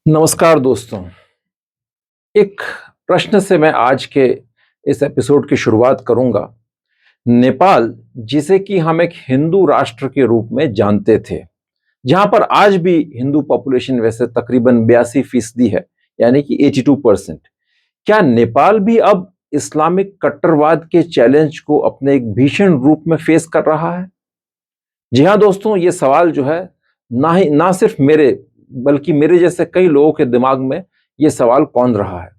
नमस्कार दोस्तों। एक प्रश्न से मैं आज के इस एपिसोड की शुरुआत करूंगा। नेपाल, जिसे कि हम एक हिंदू राष्ट्र के रूप में जानते थे, जहां पर आज भी हिंदू पॉपुलेशन वैसे तकरीबन 82% है, यानी कि 82%। क्या नेपाल भी अब इस्लामिक कट्टरवाद के चैलेंज को अपने एक भीषण रूप में फेस कर रहा है? जी हाँ दोस्तों, ये सवाल जो है ना सिर्फ मेरे बल्कि मेरे जैसे कई लोगों के दिमाग में ये सवाल कौंध रहा है।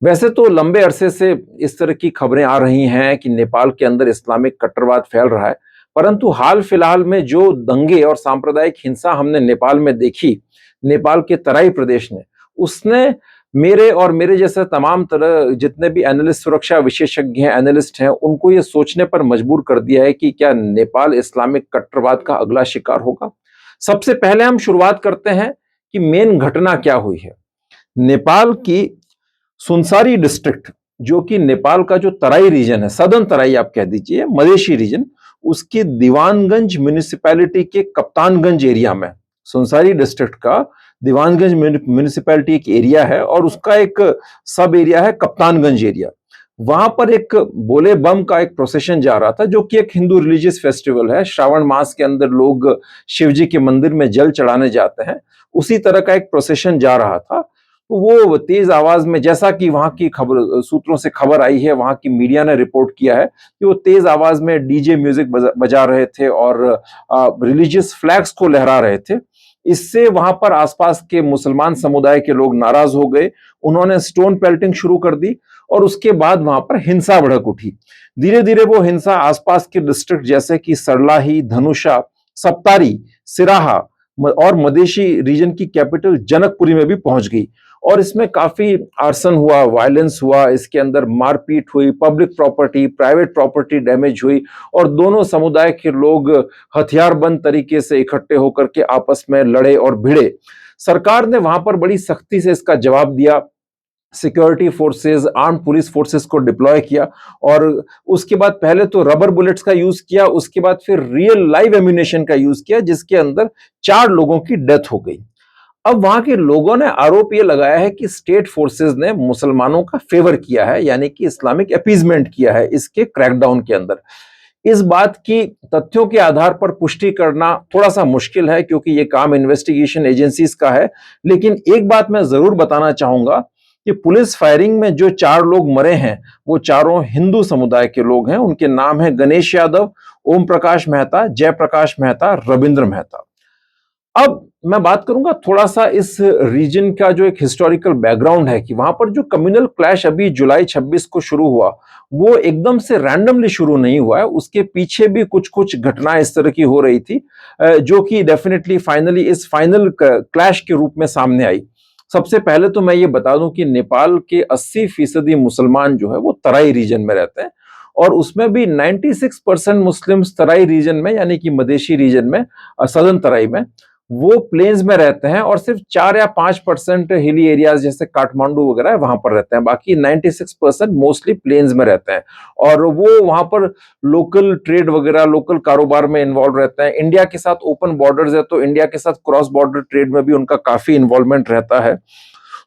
वैसे तो लंबे अरसे से इस तरह की खबरें आ रही हैं कि नेपाल के अंदर इस्लामिक कट्टरवाद फैल रहा है, परंतु हाल फिलहाल में जो दंगे और सांप्रदायिक हिंसा हमने नेपाल में देखी, नेपाल के तराई प्रदेश ने, उसने मेरे और मेरे जैसे तमाम तरह जितने भी एनालिस्ट, सुरक्षा विशेषज्ञ हैं, एनालिस्ट हैं, उनको ये सोचने पर मजबूर कर दिया है कि क्या नेपाल इस्लामिक कट्टरवाद का अगला शिकार होगा। सबसे पहले हम शुरुआत करते हैं कि मेन घटना क्या हुई है। नेपाल की सुनसारी डिस्ट्रिक्ट, जो कि नेपाल का जो तराई रीजन है, सदर्न तराई आप कह दीजिए, मधेशी रीजन, उसकी दीवानगंज म्युनिसिपैलिटी के कप्तानगंज एरिया में, सुनसारी डिस्ट्रिक्ट का दीवानगंज म्युनिसिपैलिटी एक एरिया है और उसका एक सब एरिया है कप्तानगंज एरिया। वहां पर एक बोले बम का एक प्रोसेशन जा रहा था, जो कि एक हिंदू रिलीजियस फेस्टिवल है। श्रावण मास के अंदर लोग शिव जी के मंदिर में जल चढ़ाने जाते हैं, उसी तरह का एक प्रोसेशन जा रहा था। तो वो तेज आवाज में, जैसा कि वहां की खबर सूत्रों से खबर आई है, वहां की मीडिया ने रिपोर्ट किया है कि वो तेज आवाज में डीजे म्यूजिक बजा रहे थे और रिलीजियस फ्लैग्स को लहरा रहे थे। इससे वहां पर आसपास के मुसलमान समुदाय के लोग नाराज हो गए, उन्होंने स्टोन पेल्टिंग शुरू कर दी और उसके बाद वहां पर हिंसा भड़क उठी। धीरे धीरे वो हिंसा आसपास के डिस्ट्रिक्ट जैसे कि सरलाही, धनुषा, सप्तारी, सिराहा और मधेशी रीजन की कैपिटल जनकपुरी में भी पहुंच गई और इसमें काफी आर्सन हुआ, वायलेंस हुआ, इसके अंदर मारपीट हुई, public property, private property damage हुई और दोनों समुदाय के लोग हथियारबंद तरीके से इकट्ठे होकर के आपस में लड़े और भिड़े। सरकार ने वहां पर बड़ी सख्ती से इसका जवाब दिया, security forces, arm police forces को डिप्लॉय किया और उसके बाद पहले तो रबर बुलेट्स का यूज किया, उसके बाद फिर रियल लाइव एम्यूनेशन का यूज किया, जिसके अंदर 4 लोगों की डेथ हो गई। अब वहां के लोगों ने आरोप यह लगाया है कि स्टेट फोर्सेस ने मुसलमानों का फेवर किया है, यानी कि इस्लामिक अपीजमेंट किया है इसके क्रैकडाउन के अंदर। इस बात की तथ्यों के आधार पर पुष्टि करना थोड़ा सा मुश्किल है, क्योंकि यह काम इन्वेस्टिगेशन एजेंसीज का है। लेकिन एक बात मैं जरूर बताना चाहूंगा कि पुलिस फायरिंग में जो 4 लोग मरे हैं, वो चारों हिंदू समुदाय के लोग हैं। उनके नाम है गणेश यादव, ओम प्रकाश मेहता, जयप्रकाश मेहता, रविंद्र मेहता। अब मैं बात करूंगा थोड़ा सा इस रीजन का जो एक हिस्टोरिकल बैकग्राउंड है कि वहां पर जो कम्युनल क्लैश अभी जुलाई 26 को शुरू हुआ, वो एकदम से रैंडमली शुरू नहीं हुआ है। उसके पीछे भी कुछ कुछ घटनाएं इस तरह की हो रही थी, जो कि डेफिनेटली फाइनली इस फाइनल क्लैश के रूप में सामने आई। सबसे पहले तो मैं ये बता दूं कि नेपाल के 80% मुसलमान जो है वो तराई रीजन में रहते हैं और उसमें भी 96% मुस्लिम्स तराई रीजन में, यानी कि मधेशी रीजन में, सदर्न तराई में, वो प्लेन्स में रहते हैं और सिर्फ 4 या 5% हिली एरियाज जैसे काठमांडू वगैरह है वहां पर रहते हैं। बाकी 96% मोस्टली प्लेन्स में रहते हैं और वो वहां पर लोकल ट्रेड वगैरह, लोकल कारोबार में इन्वॉल्व रहते हैं। इंडिया के साथ ओपन बॉर्डर्स है, तो इंडिया के साथ क्रॉस बॉर्डर ट्रेड में भी उनका काफी इन्वॉल्वमेंट रहता है।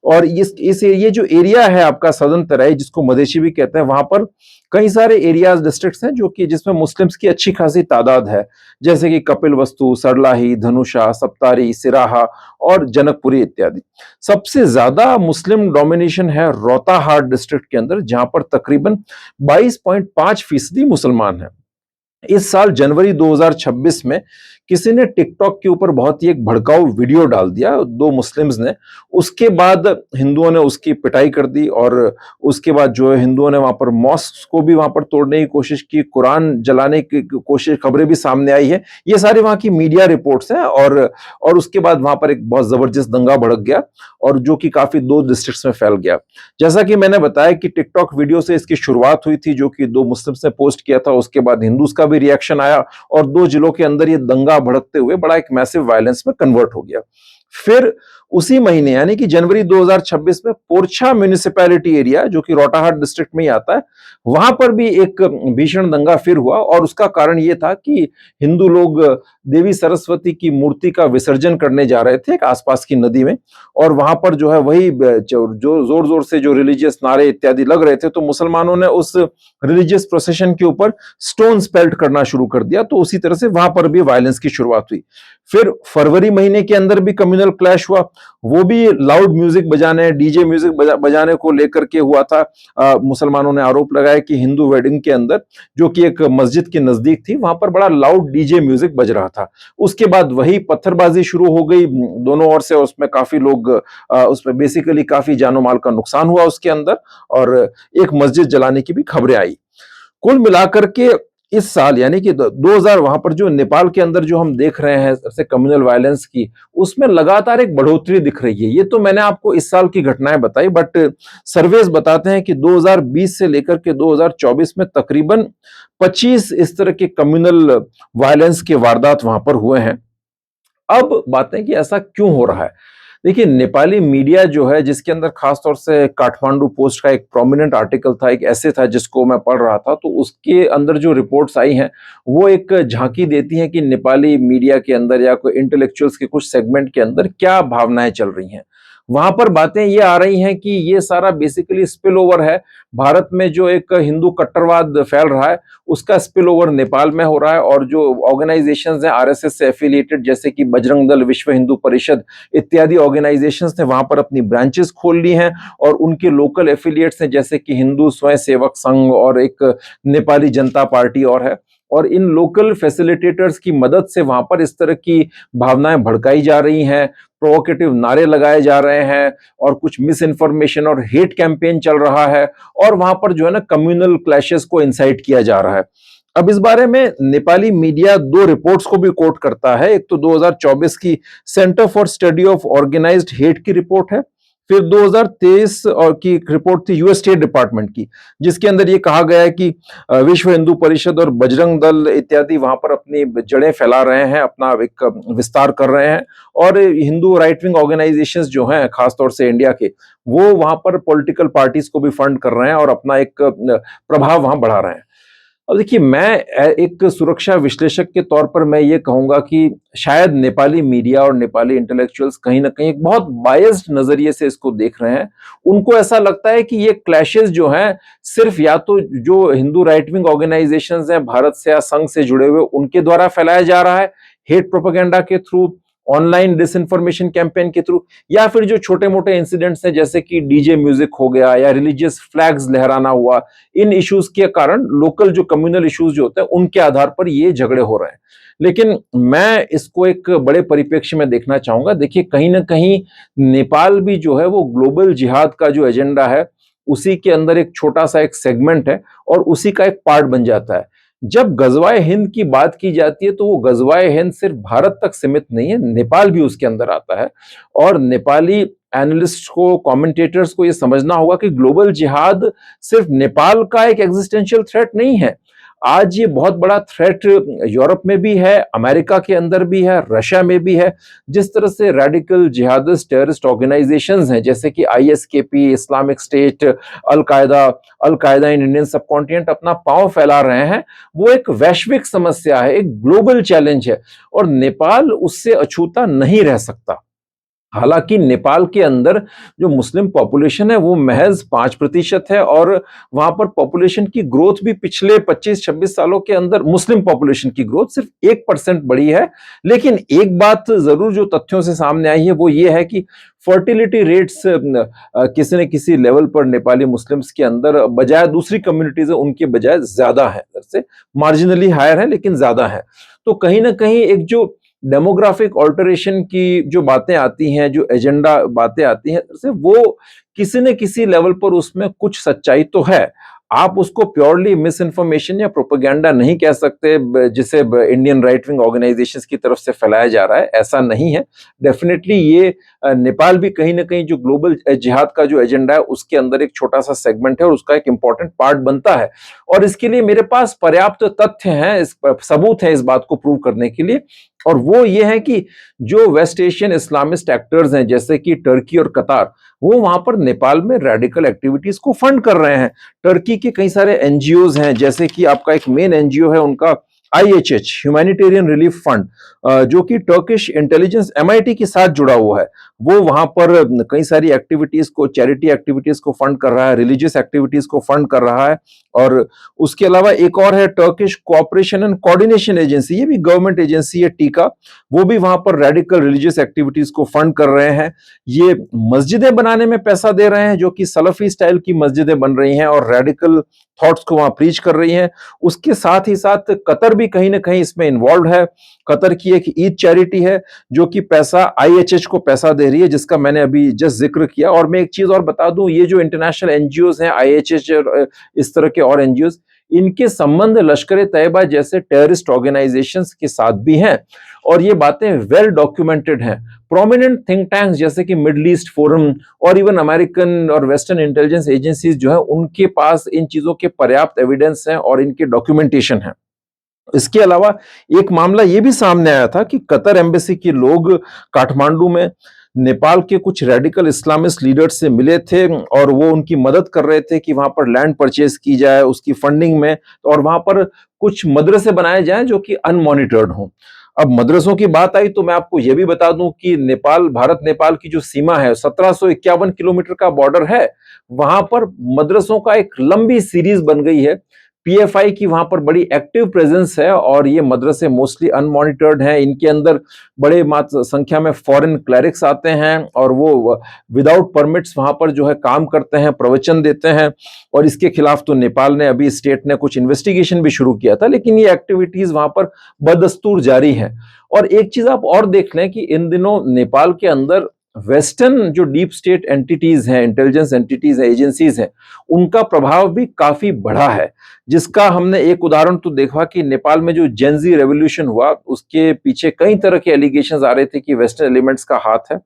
और इस ये जो एरिया है आपका सदर्न तराई, जिसको मधेशी भी कहते हैं, वहां पर कई सारे एरियाज, डिस्ट्रिक्ट्स हैं जो कि जिसमें मुस्लिम्स की अच्छी खासी तादाद है, जैसे कि कपिलवस्तु, सरलाही, धनुषा, सप्तारी, सिराहा और जनकपुरी इत्यादि। सबसे ज्यादा मुस्लिम डोमिनेशन है रोहताहाट डिस्ट्रिक्ट के अंदर, जहां पर तकरीबन 22.5% मुसलमान हैं। इस साल जनवरी 2026 में किसी ने टिकटॉक के ऊपर बहुत ही एक भड़काऊ वीडियो डाल दिया, 2 मुस्लिम्स ने। उसके बाद हिंदुओं ने उसकी पिटाई कर दी और उसके बाद जो है हिंदुओं ने वहां पर मॉस्क को भी वहां पर तोड़ने की कोशिश की, कुरान जलाने की कोशिश, खबरें भी सामने आई है। ये सारी वहां की मीडिया रिपोर्ट्स हैं और उसके बाद वहां पर एक बहुत जबरदस्त दंगा भड़क गया और जो कि काफी 2 डिस्ट्रिक्ट्स में फैल गया। जैसा कि मैंने बताया कि टिकटॉक वीडियो से इसकी शुरुआत हुई थी, जो कि 2 मुस्लिम्स ने पोस्ट किया था। उसके बाद हिंदूज का भी रिएक्शन आया और 2 जिलों के अंदर ये दंगा भड़कते हुए बड़ा एक मैसिव वायलेंस में कन्वर्ट हो गया। फिर उसी महीने यानी कि जनवरी 2026 में पोरछा म्युनिसिपैलिटी एरिया जो कि रोटाहाट डिस्ट्रिक्ट में ही आता है, वहां पर भी एक भीषण दंगा फिर हुआ और उसका कारण यह था कि हिंदू लोग देवी सरस्वती की मूर्ति का विसर्जन करने जा रहे थे एक आसपास की नदी में, और वहां पर जो है वही जो जोर जोर से जो रिलीजियस नारे इत्यादि लग रहे थे, तो मुसलमानों ने उस रिलीजियस प्रोसेशन के ऊपर स्टोन्स पेल्ट करना शुरू कर दिया। तो उसी तरह से वहां पर भी वायलेंस की शुरुआत हुई। फिर फरवरी महीने के अंदर भी कम्युनल क्लैश हुआ, वो भी लाउड म्यूजिक बजाने, डीजे म्यूजिक बजाने को लेकर के हुआ था। मुसलमानों ने आरोप लगाया कि हिंदू वेडिंग के अंदर, जो कि एक मस्जिद के नजदीक थी, वहां पर बड़ा लाउड डीजे म्यूजिक बज रहा था। उसके बाद वही पत्थरबाजी शुरू हो गई दोनों ओर से, उसमें काफी लोग, उसमें बेसिकली काफी जानो माल का नुकसान हुआ उसके अंदर, और एक मस्जिद जलाने की भी खबरें आई। कुल मिलाकर के इस साल यानी कि 2000 वहां पर जो नेपाल के अंदर जो हम देख रहे हैं से कम्युनल वायलेंस की, उसमें लगातार एक बढ़ोतरी दिख रही है। ये तो मैंने आपको इस साल की घटनाएं बताई, बट सर्वेस बताते हैं कि 2020 से लेकर के 2024 में तकरीबन 25 इस तरह के कम्युनल वायलेंस के वारदात वहां पर हुए हैं। अब बात है कि ऐसा क्यों हो रहा है। देखिए, नेपाली मीडिया जो है, जिसके अंदर खासतौर से काठमांडू पोस्ट का एक प्रोमिनेंट आर्टिकल था, एक ऐसे था जिसको मैं पढ़ रहा था, तो उसके अंदर जो रिपोर्ट्स आई हैं वो एक झांकी देती हैं कि नेपाली मीडिया के अंदर या कोई इंटेलेक्चुअल्स के कुछ सेगमेंट के अंदर क्या भावनाएं चल रही हैं। वहां पर बातें ये आ रही हैं कि ये सारा बेसिकली स्पिल ओवर है। भारत में जो एक हिंदू कट्टरवाद फैल रहा है, उसका स्पिल ओवर नेपाल में हो रहा है, और जो ऑर्गेनाइजेशंस हैं आरएसएस से एफिलिएटेड, जैसे कि बजरंग दल, विश्व हिंदू परिषद इत्यादि ऑर्गेनाइजेशंस ने वहां पर अपनी ब्रांचेस खोल ली हैं, और उनके लोकल एफिलिएट्स हैं जैसे कि हिंदू स्वयं सेवक संघ और एक नेपाली जनता पार्टी और है। और इन लोकल फैसिलिटेटर्स की मदद से वहां पर इस तरह की भावनाएं भड़काई जा रही हैं, प्रोवोकेटिव नारे लगाए जा रहे हैं, और कुछ मिस इन्फॉर्मेशन और हेट कैंपेन चल रहा है, और वहां पर जो है ना कम्युनल क्लैशेस को इंसाइट किया जा रहा है। अब इस बारे में नेपाली मीडिया दो रिपोर्ट्स को भी कोट करता है। एक तो 2024 की center for study of organized hate की रिपोर्ट है, फिर 2023 और की एक रिपोर्ट थी यूएस स्टेट डिपार्टमेंट की, जिसके अंदर ये कहा गया है कि विश्व हिंदू परिषद और बजरंग दल इत्यादि वहां पर अपनी जड़ें फैला रहे हैं, अपना एक विस्तार कर रहे हैं, और हिंदू राइट विंग ऑर्गेनाइजेशंस जो हैं खासतौर से इंडिया के, वो वहां पर पॉलिटिकल पार्टीज को भी फंड कर रहे हैं और अपना एक प्रभाव वहां बढ़ा रहे हैं। अब देखिए, मैं एक सुरक्षा विश्लेषक के तौर पर मैं ये कहूंगा कि शायद नेपाली मीडिया और नेपाली इंटेलेक्चुअल्स कहीं ना कहीं एक बहुत बायस्ड नजरिए से इसको देख रहे हैं। उनको ऐसा लगता है कि ये क्लैशेस जो हैं सिर्फ या तो जो हिंदू राइट विंग ऑर्गेनाइजेशंस हैं भारत से या संघ से जुड़े हुए उनके द्वारा फैलाया जा रहा है, हेट प्रोपेगेंडा के थ्रू, ऑनलाइन डिसइंफॉर्मेशन कैंपेन के थ्रू, या फिर जो छोटे मोटे इंसिडेंट्स हैं जैसे कि डीजे म्यूजिक हो गया या रिलीजियस फ्लैग्स लहराना हुआ, इन इश्यूज के कारण लोकल जो कम्युनल इश्यूज जो होते हैं उनके आधार पर ये झगड़े हो रहे हैं। लेकिन मैं इसको एक बड़े परिप्रेक्ष्य में देखना चाहूंगा। देखिए, कहीं ना कहीं नेपाल भी जो है वो ग्लोबल जिहाद का जो एजेंडा है उसी के अंदर एक छोटा सा एक सेगमेंट है, और उसी का एक पार्ट बन जाता है। जब गजवाए हिंद की बात की जाती है तो वो गजवाए हिंद सिर्फ भारत तक सीमित नहीं है, नेपाल भी उसके अंदर आता है। और नेपाली एनालिस्ट को, कमेंटेटर्स को ये समझना होगा कि ग्लोबल जिहाद सिर्फ नेपाल का एक एग्जिस्टेंशियल थ्रेट नहीं है। आज ये बहुत बड़ा थ्रेट यूरोप में भी है, अमेरिका के अंदर भी है, रशिया में भी है। जिस तरह से रेडिकल जिहादिस्ट टेररिस्ट ऑर्गेनाइजेशंस हैं जैसे कि आईएसकेपी, इस्लामिक स्टेट, अल कायदा इन इंडियन सब कॉन्टिनेंट अपना पांव फैला रहे हैं, वो एक वैश्विक समस्या है, एक ग्लोबल चैलेंज है, और नेपाल उससे अछूता नहीं रह सकता। हालांकि नेपाल के अंदर जो मुस्लिम पॉपुलेशन है वो महज 5% है, और वहां पर पॉपुलेशन की ग्रोथ भी पिछले 25-26 सालों के अंदर मुस्लिम पॉपुलेशन की ग्रोथ सिर्फ 1% बढ़ी है। लेकिन एक बात जरूर जो तथ्यों से सामने आई है वो ये है कि फर्टिलिटी रेट्स किसी न किसी लेवल पर नेपाली मुस्लिम्स के अंदर बजाय दूसरी कम्युनिटीज है उनके बजाय ज्यादा है, से मार्जिनली हायर है लेकिन ज्यादा है। तो कहीं ना कहीं एक जो डेमोग्राफिक ऑल्टरेशन की जो बातें आती हैं, जो एजेंडा बातें आती हैं, से वो किसी न किसी लेवल पर उसमें कुछ सच्चाई तो है। आप उसको प्योरली मिस इन्फॉर्मेशन या प्रोपेगेंडा नहीं कह सकते जिसे इंडियन राइट विंग ऑर्गेनाइजेशंस की तरफ से फैलाया जा रहा है, ऐसा नहीं है। डेफिनेटली ये नेपाल भी कहीं ना कहीं जो ग्लोबल जिहाद का जो एजेंडा है उसके अंदर एक छोटा सा सेगमेंट है और उसका एक इंपॉर्टेंट पार्ट बनता है। और इसके लिए मेरे पास पर्याप्त तथ्य हैं, सबूत है इस बात को प्रूव करने के लिए। और वो ये है कि जो वेस्ट एशियन इस्लामिस्ट एक्टर्स हैं जैसे कि टर्की और कतार, वो वहां पर नेपाल में रेडिकल एक्टिविटीज को फंड कर रहे हैं। टर्की के कई सारे एनजीओज हैं, जैसे कि आपका एक मेन एनजीओ है उनका आईएचएच, ह्यूमैनिटेरियन रिलीफ फंड, जो कि टर्किश इंटेलिजेंस एमआईटी के साथ जुड़ा हुआ है। वो वहां पर कई सारी एक्टिविटीज को, चैरिटी एक्टिविटीज को फंड कर रहा है, रिलीजियस एक्टिविटीज को फंड कर रहा है। और उसके अलावा एक और है Turkish cooperation and coordination agency, ये भी गवर्नमेंट एजेंसी है, टीका, वो भी वहां पर रेडिकल रिलीजियस एक्टिविटीज को फंड कर रहे हैं। ये मस्जिदें बनाने में पैसा दे रहे हैं, जो कि सलफी स्टाइल की मस्जिदें बन रही हैं और रेडिकल थॉट्स को वहां प्रीच कर रही हैं। उसके साथ ही साथ कतर भी कहीं ना कहीं इसमें इन्वॉल्व है। कतर की एक ईद चैरिटी है जो कि पैसा आईएचएच को पैसा दे रही है, जिसका मैंने अभी जस्ट जिक्र किया। और मैं एक चीज और बता दूं, ये जो इंटरनेशनल एनजीओज हैं, आईएचएच और इस तरह के और एनजीओज, इनके संबंध लश्कर तैयबा जैसे टेररिस्ट ऑर्गेनाइजेशंस के साथ भी हैं और ये बातें वेल डॉक्यूमेंटेड हैं। प्रोमिनेंट थिंक टैंक्स जैसे कि मिडल ईस्ट फोरम और इवन अमेरिकन और वेस्टर्न इंटेलिजेंस एजेंसीज जो है, उनके पास इन चीजों के पर्याप्त एविडेंस हैं और इनके डॉक्यूमेंटेशन है। इसके अलावा एक मामला ये भी सामने आया था कि कतर एम्बेसी के लोग काठमांडू में नेपाल के कुछ रेडिकल इस्लामिस्ट लीडर्स से मिले थे और वो उनकी मदद कर रहे थे कि वहां पर लैंड परचेज की जाए उसकी फंडिंग में, और वहां पर कुछ मदरसे बनाए जाएं जो कि अनमॉनिटर्ड हों। अब मदरसों की बात आई तो मैं आपको यह भी बता दूं कि नेपाल, भारत नेपाल की जो सीमा है, 1751 किलोमीटर का बॉर्डर है। वहां पर मदरसों का एक लंबी सीरीज बन गई है। पीएफआई की वहां पर बड़ी एक्टिव प्रेजेंस है और ये मदरसे मोस्टली अनमॉनिटर्ड हैं। इनके अंदर बड़े मात्रा संख्या में फॉरेन क्लरिक्स आते हैं और वो विदाउट परमिट्स वहां पर जो है काम करते हैं, प्रवचन देते हैं। और इसके खिलाफ तो नेपाल ने अभी, स्टेट ने कुछ इन्वेस्टिगेशन भी शुरू किया था, लेकिन ये एक्टिविटीज वहां पर बदस्तूर जारी है। और एक चीज आप और देख लें कि इन दिनों नेपाल के अंदर वेस्टर्न जो डीप स्टेट एंटिटीज हैं, इंटेलिजेंस एंटिटीज हैं, एजेंसीज हैं, उनका प्रभाव भी काफी बढ़ा है। जिसका हमने एक उदाहरण तो देखा कि नेपाल में जो जेनजी रेवोल्यूशन हुआ, उसके पीछे कई तरह के एलिगेशंस आ रहे थे कि वेस्टर्न एलिमेंट्स का हाथ है।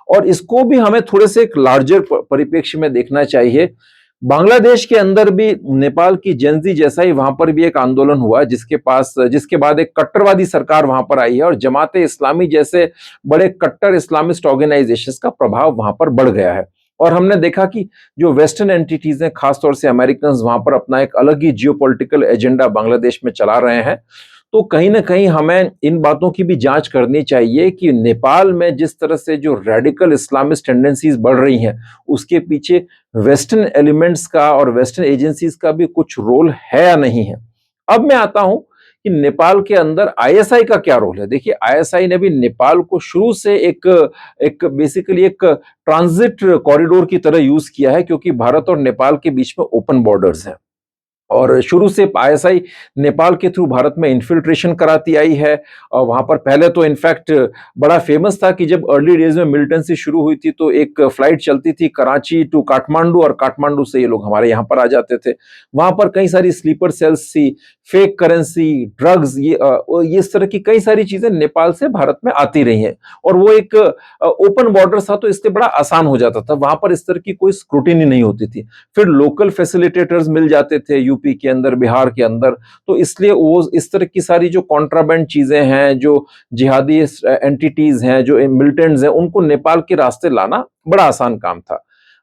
और इसको भी हमें थोड़े से एक लार्जर परिप्रेक्ष्य में देखना चाहिए। बांग्लादेश के अंदर भी नेपाल की जेनजी जैसा ही वहां पर भी एक आंदोलन हुआ, जिसके बाद एक कट्टरवादी सरकार वहां पर आई है और जमाते इस्लामी जैसे बड़े कट्टर इस्लामिस्ट ऑर्गेनाइजेशंस का प्रभाव वहां पर बढ़ गया है। और हमने देखा कि जो वेस्टर्न एंटिटीज हैं, खासतौर से अमेरिकन, वहां पर अपना एक अलग ही जियोपॉलिटिकल एजेंडा बांग्लादेश में चला रहे हैं। तो कहीं ना कहीं हमें इन बातों की भी जांच करनी चाहिए कि नेपाल में जिस तरह से जो रेडिकल इस्लामिस्ट टेंडेंसीज बढ़ रही हैं, उसके पीछे वेस्टर्न एलिमेंट्स का और वेस्टर्न एजेंसीज का भी कुछ रोल है या नहीं है। अब मैं आता हूं कि नेपाल के अंदर आईएसआई का क्या रोल है। देखिए, आईएसआई ने भी नेपाल को शुरू से एक एक बेसिकली एक ट्रांजिट कॉरिडोर की तरह यूज किया है, क्योंकि भारत और नेपाल के बीच में ओपन बॉर्डर्स हैं और शुरू से आईएसआई नेपाल के थ्रू भारत में इन्फिल्ट्रेशन कराती आई है। और वहां पर पहले तो इनफैक्ट बड़ा फेमस था कि जब अर्ली डेज में मिलिटेंसी शुरू हुई थी तो एक फ्लाइट चलती थी कराची टू काठमांडू और काठमांडू से ये लोग हमारे यहाँ पर आ जाते थे। वहां पर कई सारी स्लीपर सेल्स थी, फेक करेंसी, ड्रग्स, ये इस तरह की कई सारी चीजें नेपाल से भारत में आती रही हैं। और वो एक ओपन बॉर्डर था तो इसलिए बड़ा आसान हो जाता था, वहां पर इस तरह की कोई स्क्रूटिनी नहीं होती थी। फिर लोकल फैसिलिटेटर्स मिल जाते थे यूपी के अंदर, बिहार के अंदर, तो इसलिए वो इस तरह की सारी जो कॉन्ट्राबैंड चीजें हैं, जो जिहादी एंटिटीज हैं, जो मिलिटेंट्स हैं, उनको नेपाल के रास्ते लाना बड़ा आसान काम था।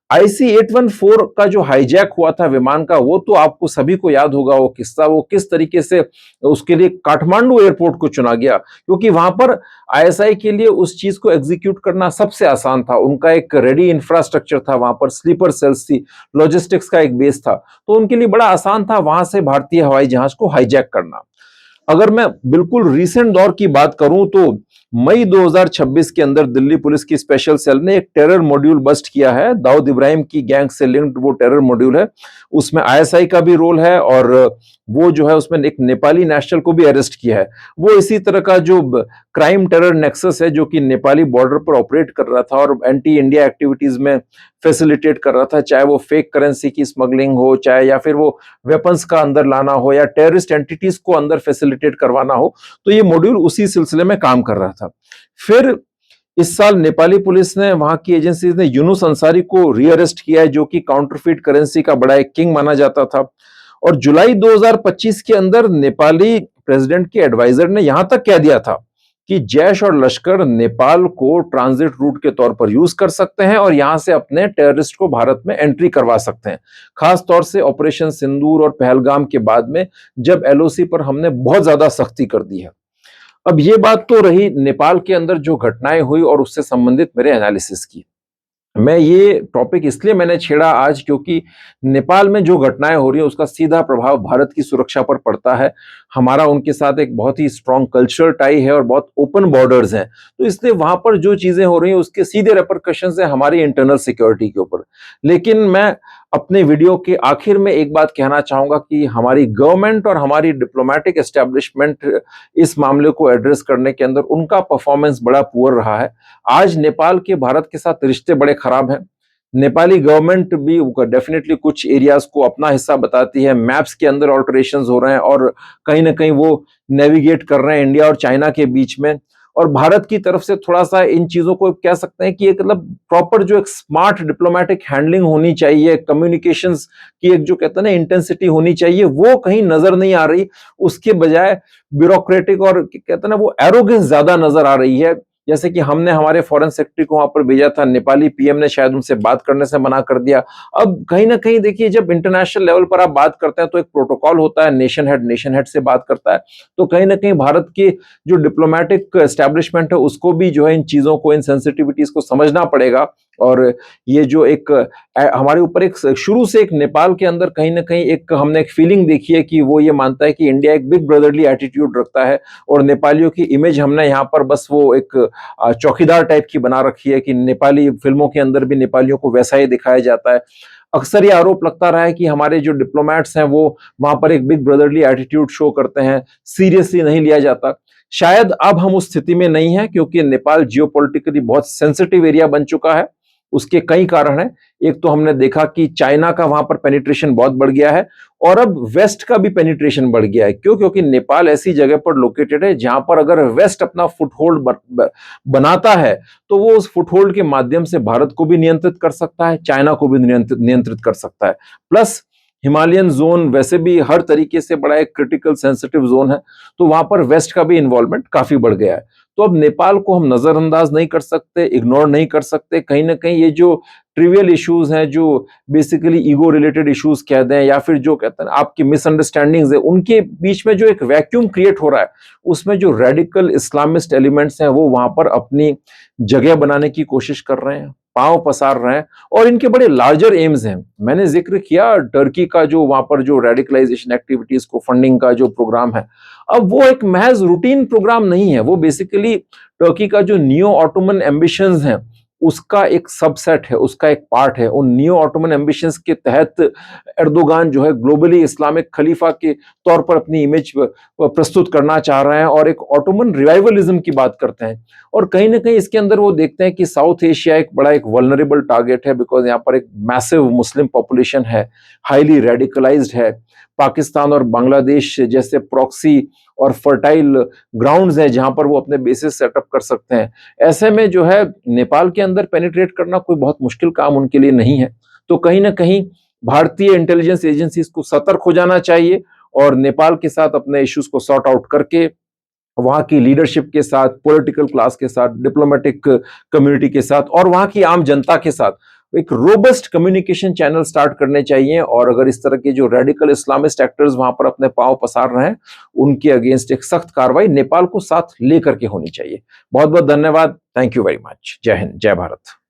IC-814 का जो हाईजैक हुआ था विमान का, वो तो आपको सभी को याद होगा वो किस्सा, वो किस तरीके से उसके लिए काठमांडू एयरपोर्ट को चुना गया, क्योंकि वहां पर आईएसआई के लिए उस चीज को एग्जीक्यूट करना सबसे आसान था। उनका एक रेडी इंफ्रास्ट्रक्चर था, वहां पर स्लीपर सेल्स थी, लॉजिस्टिक्स का एक बेस था, तो उनके लिए बड़ा आसान था वहां से भारतीय हवाई जहाज को हाईजैक करना। अगर मैं बिल्कुल रीसेंट दौर की बात करूं तो मई 2026 के अंदर दिल्ली पुलिस की स्पेशल सेल ने एक टेरर मॉड्यूल बस्ट किया है। दाऊद इब्राहिम की गैंग से लिंक्ड वो टेरर मॉड्यूल है, उसमें आईएसआई का भी रोल है और वो जो है उसमें एक नेपाली नेशनल को भी अरेस्ट किया है। वो इसी तरह का जो क्राइम टेरर नेक्सस है जो कि नेपाली बॉर्डर पर ऑपरेट कर रहा था और एंटी इंडिया एक्टिविटीज में फैसिलिटेट कर रहा था, चाहे वो फेक करेंसी की स्मगलिंग हो, चाहे या फिर वो वेपन्स का अंदर लाना हो या टेररिस्ट एंटिटीज को अंदर फैसिलिटेट करवाना हो, तो ये मॉड्यूल उसी सिलसिले में काम कर रहा था। फिर इस साल नेपाली पुलिस ने, वहां की एजेंसीज ने यूनुस अंसारी को रीअरेस्ट किया है, जो कि काउंटरफीट करेंसी का बड़ा एक किंग माना जाता था। और जुलाई 2025 के अंदर नेपाली प्रेसिडेंट के एडवाइजर ने यहां तक कह दिया था कि जैश और लश्कर नेपाल को ट्रांजिट रूट के तौर पर यूज कर सकते हैं और यहां से अपने टेररिस्ट को भारत में एंट्री करवा सकते हैं, खास तौर से ऑपरेशन सिंदूर और पहलगाम के बाद में, जब एलओसी पर हमने बहुत ज्यादा सख्ती कर दी है। अब ये बात तो रही नेपाल के अंदर जो घटनाएं हुई और उससे संबंधित मेरे एनालिसिस की। मैं ये टॉपिक इसलिए मैंने छेड़ा आज क्योंकि नेपाल में जो घटनाएं हो रही है उसका सीधा प्रभाव भारत की सुरक्षा पर पड़ता है। हमारा उनके साथ एक बहुत ही स्ट्रॉन्ग कल्चरल टाई है और बहुत ओपन बॉर्डर्स हैं, तो इसलिए वहां पर जो चीजें हो रही हैं उसके सीधे रेपरकशंस है हमारी इंटरनल सिक्योरिटी के ऊपर। लेकिन मैं अपने वीडियो के आखिर में एक बात कहना चाहूंगा कि हमारी गवर्नमेंट और हमारी डिप्लोमेटिक एस्टेब्लिशमेंट इस मामले को एड्रेस करने के अंदर उनका परफॉर्मेंस बड़ा पुअर रहा है। आज नेपाल के भारत के साथ रिश्ते बड़े खराब हैं। नेपाली गवर्नमेंट भी डेफिनेटली कुछ एरियाज को अपना हिस्सा बताती है, मैप्स के अंदर ऑल्टरेशंस हो रहे हैं और कहीं ना कहीं वो नेविगेट कर रहे हैं इंडिया और चाइना के बीच में। और भारत की तरफ से थोड़ा सा इन चीजों को कह सकते हैं कि एक मतलब प्रॉपर जो एक स्मार्ट डिप्लोमेटिक हैंडलिंग होनी चाहिए, कम्युनिकेशंस की एक जो कहते हैं ना इंटेंसिटी होनी चाहिए, वो कहीं नजर नहीं आ रही। उसके बजाय ब्यूरोक्रेटिक और कहते हैं ना वो एरोगेंस ज्यादा नजर आ रही है। जैसे कि हमने हमारे फॉरेन सेक्रेटरी को वहां पर भेजा था, नेपाली पीएम ने शायद उनसे बात करने से मना कर दिया। अब कहीं ना कहीं देखिए, जब इंटरनेशनल लेवल पर आप बात करते हैं तो एक प्रोटोकॉल होता है, नेशन हेड से बात करता है। तो कहीं ना कहीं भारत की जो डिप्लोमेटिक एस्टेब्लिशमेंट है उसको भी जो है इन चीजों को, इन सेंसिटिविटीज को समझना पड़ेगा। और ये जो एक हमारे ऊपर एक शुरू से एक नेपाल के अंदर कहीं ना कहीं एक हमने एक फीलिंग देखी है कि वो ये मानता है कि इंडिया एक बिग ब्रदरली एटीट्यूड रखता है और नेपालियों की इमेज हमने यहाँ पर बस वो एक चौकीदार टाइप की बना रखी है कि नेपाली फिल्मों के अंदर भी नेपालियों को वैसा ही दिखाया जाता है। अक्सर ये आरोप लगता रहा है कि हमारे जो डिप्लोमेट्स हैं वो वहां पर एक बिग ब्रदरली एटीट्यूड शो करते हैं, सीरियसली नहीं लिया जाता। शायद अब हम उस स्थिति में नहीं है क्योंकि नेपाल जियोपॉलिटिकली बहुत सेंसिटिव एरिया बन चुका है। उसके कई कारण हैं। एक तो हमने देखा कि चाइना का वहां पर पेनिट्रेशन बहुत बढ़ गया है और अब वेस्ट का भी पेनिट्रेशन बढ़ गया है। क्यों? क्योंकि नेपाल ऐसी जगह पर लोकेटेड है जहां पर अगर वेस्ट अपना फुटहोल्ड बनाता है तो वो उस फुटहोल्ड के माध्यम से भारत को भी नियंत्रित कर सकता है, चाइना को भी नियंत्रित कर सकता है। प्लस हिमालयन जोन वैसे भी हर तरीके से बड़ा एक क्रिटिकल सेंसिटिव जोन है, तो वहां पर वेस्ट का भी इन्वॉल्वमेंट काफी बढ़ गया है। तो अब नेपाल को हम नजरअंदाज नहीं कर सकते, इग्नोर नहीं कर सकते। कहीं ना कहीं ये जो ट्रिवियल इश्यूज हैं, जो बेसिकली ईगो रिलेटेड इश्यूज कह दें या फिर जो कहते हैं आपकी मिसअंडरस्टैंडिंग्स है, उनके बीच में जो एक वैक्यूम क्रिएट हो रहा है, उसमें जो रेडिकल इस्लामिस्ट एलिमेंट्स हैं वो वहां पर अपनी जगह बनाने की कोशिश कर रहे हैं, पांव पसार रहे हैं और इनके बड़े लार्जर एम्स हैं। मैंने जिक्र किया टर्की का जो वहां पर जो रेडिकलाइजेशन एक्टिविटीज को फंडिंग का जो प्रोग्राम है, अब वो एक महज रूटीन प्रोग्राम नहीं है, वो बेसिकली टर्की का जो नियो ऑटोमन एम्बिशंस हैं उसका एक सबसेट है, उसका एक पार्ट है। उन नियो ऑटोमन एम्बिशंस के तहत एर्दोगान जो है ग्लोबली इस्लामिक खलीफा के तौर पर अपनी इमेज प्रस्तुत करना चाह रहे हैं और एक ऑटोमन रिवाइवलिज्म की बात करते हैं। और कहीं ना कहीं इसके अंदर वो देखते हैं कि साउथ एशिया एक बड़ा एक वल्नरेबल टारगेट है, बिकॉज यहाँ पर एक मैसिव मुस्लिम पॉपुलेशन है, हाईली रेडिकलाइज्ड है। पाकिस्तान और बांग्लादेश जैसे प्रॉक्सी और फर्टाइल ग्राउंड्स हैं जहां पर वो अपने बेसिस सेटअप कर सकते हैं। ऐसे में जो है नेपाल के अंदर पेनिट्रेट करना कोई बहुत मुश्किल काम उनके लिए नहीं है। तो कहीं ना कहीं भारतीय इंटेलिजेंस एजेंसीज को सतर्क हो जाना चाहिए और नेपाल के साथ अपने इश्यूज को सॉर्ट आउट करके वहां की लीडरशिप के साथ, पॉलिटिकल क्लास के साथ, डिप्लोमेटिक कम्युनिटी के साथ और वहां की आम जनता के साथ एक रोबस्ट कम्युनिकेशन चैनल स्टार्ट करने चाहिए। और अगर इस तरह के जो रेडिकल इस्लामिस्ट एक्टर्स वहां पर अपने पांव पसार रहे हैं उनके अगेंस्ट एक सख्त कार्रवाई नेपाल को साथ लेकर के होनी चाहिए। बहुत बहुत धन्यवाद। Thank you very much. जय हिंद, जय भारत।